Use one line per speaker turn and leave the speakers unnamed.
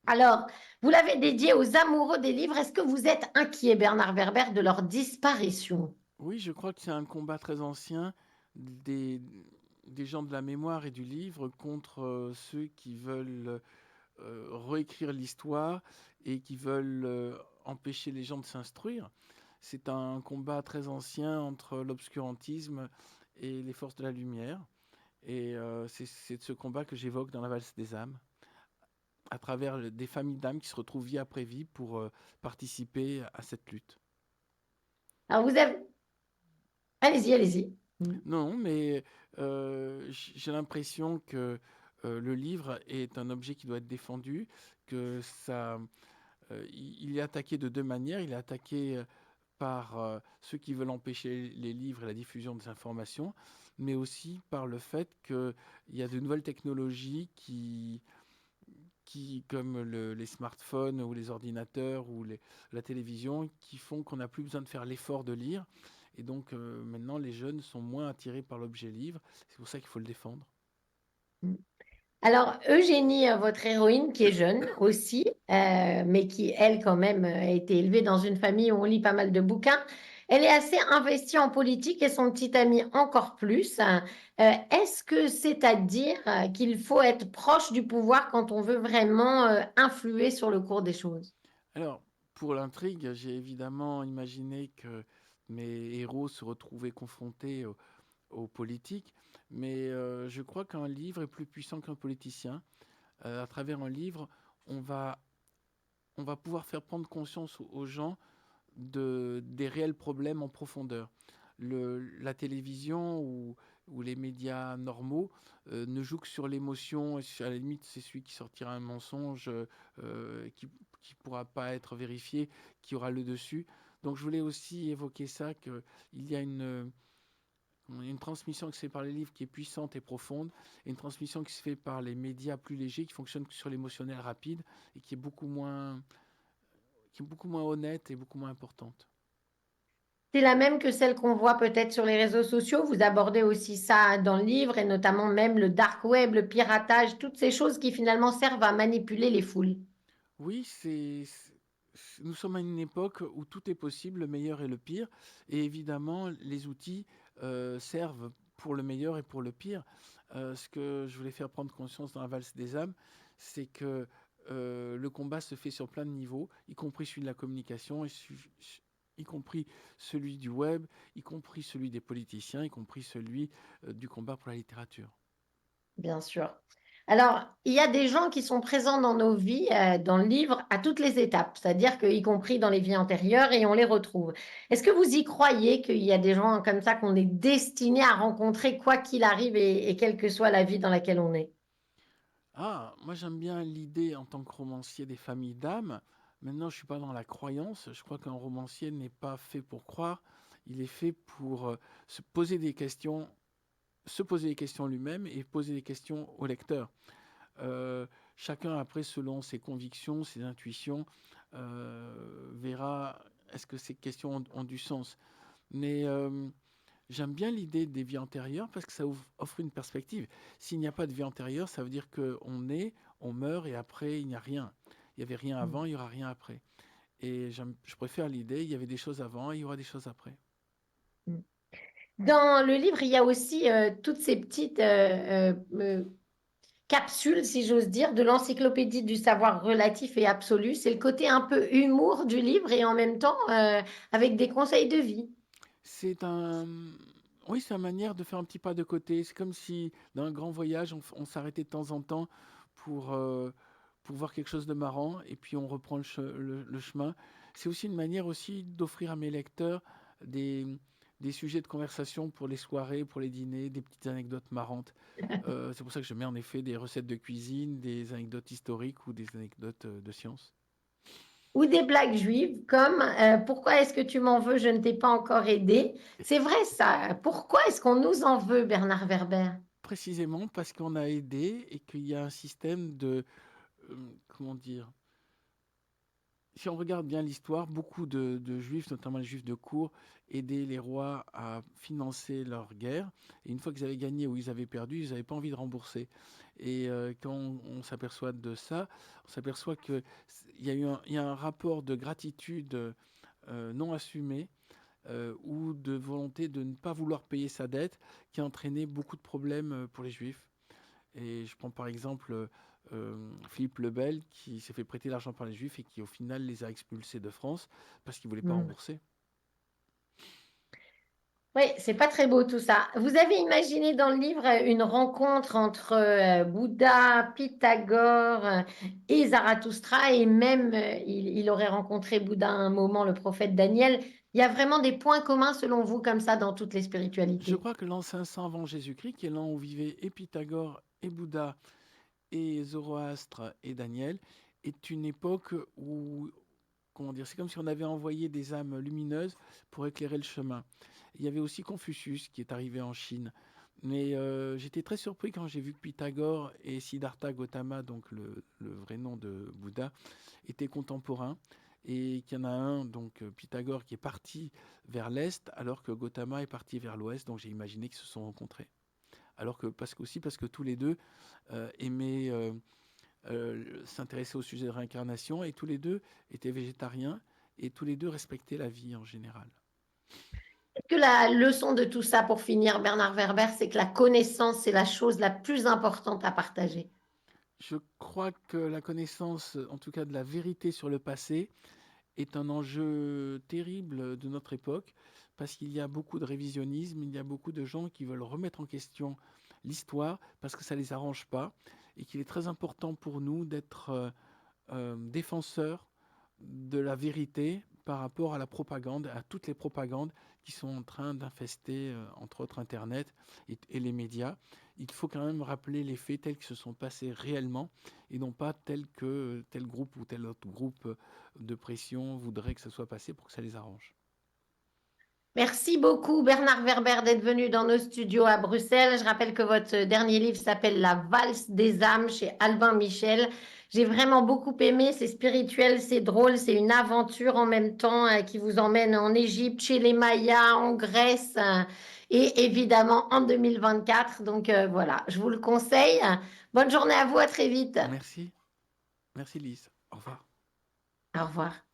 Alors, vous l'avez dédié aux amoureux des livres. Est-ce que vous êtes inquiet, Bernard Werber, de leur disparition?
Oui, je crois que c'est un combat très ancien des, des gens de la mémoire et du livre contre ceux qui veulent réécrire l'histoire et qui veulent empêcher les gens de s'instruire. C'est un combat très ancien entre l'obscurantisme et les forces de la lumière. Et c'est de ce combat que j'évoque dans La Valse des âmes, à travers des familles d'âmes qui se retrouvent vie après vie pour participer à cette lutte.
Alors, vous avez... Allez-y, allez-y. Mm.
Non, mais j'ai l'impression que le livre est un objet qui doit être défendu, que ça, il est attaqué de deux manières. Il est attaqué par ceux qui veulent empêcher les livres et la diffusion des informations, mais aussi par le fait qu'il y a de nouvelles technologies comme les smartphones ou les ordinateurs ou la télévision, qui font qu'on n'a plus besoin de faire l'effort de lire. Et donc maintenant, les jeunes sont moins attirés par l'objet livre. C'est pour ça qu'il faut le défendre.
Mm. Alors, Eugénie, votre héroïne, qui est jeune aussi, mais qui, elle, quand même, a été élevée dans une famille où on lit pas mal de bouquins, elle est assez investie en politique et son petit ami encore plus. Est-ce que c'est à dire qu'il faut être proche du pouvoir quand on veut vraiment influer sur le cours des choses?
Alors, pour l'intrigue, j'ai évidemment imaginé que mes héros se retrouvaient confrontés aux politiques, mais je crois qu'un livre est plus puissant qu'un politicien. À travers un livre, on va, on va pouvoir faire prendre conscience aux gens des réels problèmes en profondeur. La télévision ou les médias normaux ne jouent que sur l'émotion. À la limite, c'est celui qui sortira un mensonge qui ne pourra pas être vérifié, qui aura le dessus. Donc je voulais aussi évoquer ça, qu'il y a une transmission qui se fait par les livres qui est puissante et profonde, et une transmission qui se fait par les médias plus légers, qui fonctionnent sur l'émotionnel rapide, et qui est beaucoup moins honnête et beaucoup moins importante.
C'est la même que celle qu'on voit peut-être sur les réseaux sociaux. Vous abordez aussi ça dans le livre et notamment même le dark web, le piratage, toutes ces choses qui finalement servent à manipuler les foules.
Oui, nous sommes à une époque où tout est possible, le meilleur et le pire. Et évidemment, les outils servent pour le meilleur et pour le pire. Ce que je voulais faire prendre conscience dans la valse des âmes, c'est que le combat se fait sur plein de niveaux, y compris celui de la communication, y compris celui du web, y compris celui des politiciens, y compris celui du combat pour la littérature.
Bien sûr. Alors, il y a des gens qui sont présents dans nos vies, dans le livre, à toutes les étapes, c'est-à-dire qu'y compris dans les vies antérieures, et on les retrouve. Est-ce que vous y croyez qu'il y a des gens comme ça qu'on est destiné à rencontrer quoi qu'il arrive et quelle que soit la vie dans laquelle on est?
Ah, moi j'aime bien l'idée en tant que romancier des familles d'âmes. Maintenant, je suis pas dans la croyance. Je crois qu'un romancier n'est pas fait pour croire. Il est fait pour se poser des questions lui-même et poser des questions au lecteur. Chacun après, selon ses convictions, ses intuitions, verra est-ce que ces questions ont du sens. Mais j'aime bien l'idée des vies antérieures parce que ça offre une perspective. S'il n'y a pas de vie antérieure, ça veut dire qu'on est, on meurt et après, il n'y a rien. Il n'y avait rien avant, il n'y aura rien après. Et je préfère l'idée, il y avait des choses avant et il y aura des choses après.
Dans le livre, il y a aussi toutes ces petites capsules, si j'ose dire, de l'encyclopédie du savoir relatif et absolu. C'est le côté un peu humour du livre et en même temps avec des conseils de vie.
C'est un... Oui, c'est une manière de faire un petit pas de côté. C'est comme si, dans un grand voyage, on s'arrêtait de temps en temps pour, euh, pour voir quelque chose de marrant et puis on reprend le chemin. C'est aussi une manière aussi d'offrir à mes lecteurs des, des sujets de conversation pour les soirées, pour les dîners, des petites anecdotes marrantes. C'est pour ça que je mets en effet des recettes de cuisine, des anecdotes historiques ou des anecdotes de science.
Ou des blagues juives comme pourquoi est-ce que tu m'en veux, je ne t'ai pas encore aidé. C'est vrai ça. Pourquoi est-ce qu'on nous en veut, Bernard Werber?
Précisément parce qu'on a aidé et qu'il y a un système de... comment dire si on regarde bien l'histoire, beaucoup de juifs, notamment les juifs de cour, aidaient les rois à financer leur guerre. Et une fois qu'ils avaient gagné ou ils avaient perdu, ils n'avaient pas envie de rembourser. Et quand on s'aperçoit de ça, on s'aperçoit qu'il il y a un rapport de gratitude non assumé ou de volonté de ne pas vouloir payer sa dette qui a entraîné beaucoup de problèmes pour les juifs. Et je prends par exemple Philippe le Bel qui s'est fait prêter l'argent par les Juifs et qui au final les a expulsés de France parce qu'il ne voulait pas
Mm.
rembourser.
Oui, c'est pas très beau tout ça. Vous avez imaginé dans le livre une rencontre entre Bouddha, Pythagore et Zarathustra, et même il aurait rencontré Bouddha à un moment, le prophète Daniel. Il y a vraiment des points communs selon vous comme ça dans toutes les
Je
spiritualités.
crois que l'an 500 avant Jésus-Christ, qui est l'an où vivaient et Pythagore et Bouddha et Zoroastre et Daniel, est une époque où, comment dire, c'est comme si on avait envoyé des âmes lumineuses pour éclairer le chemin. Il y avait aussi Confucius qui est arrivé en Chine. Mais j'étais très surpris quand j'ai vu que Pythagore et Siddhartha Gautama, donc le vrai nom de Bouddha, étaient contemporains et qu'il y en a un, donc Pythagore, qui est parti vers l'est alors que Gautama est parti vers l'ouest. Donc j'ai imaginé qu'ils se sont rencontrés. Alors que parce que tous les deux aimaient s'intéresser au sujet de réincarnation et tous les deux étaient végétariens et tous les deux respectaient la vie en général.
Que la leçon de tout ça, pour finir, Bernard Werber, c'est que la connaissance, c'est la chose la plus importante à partager.
Je crois que la connaissance, en tout cas de la vérité sur le passé, est un enjeu terrible de notre époque parce qu'il y a beaucoup de révisionnisme, il y a beaucoup de gens qui veulent remettre en question l'histoire parce que ça ne les arrange pas et qu'il est très important pour nous d'être défenseurs de la vérité par rapport à la propagande, à toutes les propagandes qui sont en train d'infester, entre autres, Internet et les médias. Il faut quand même rappeler les faits tels qu'ils se sont passés réellement et non pas tels que tel groupe ou tel autre groupe de pression voudrait que ça soit passé pour que ça les arrange.
Merci beaucoup, Bernard Werber, d'être venu dans nos studios à Bruxelles. Je rappelle que votre dernier livre s'appelle La valse des âmes chez Albin Michel. J'ai vraiment beaucoup aimé. C'est spirituel, c'est drôle, c'est une aventure en même temps qui vous emmène en Égypte, chez les Mayas, en Grèce et évidemment en 2024. Donc voilà, je vous le conseille. Bonne journée à vous, à très vite.
Merci, merci Lise. Au revoir.
Au revoir.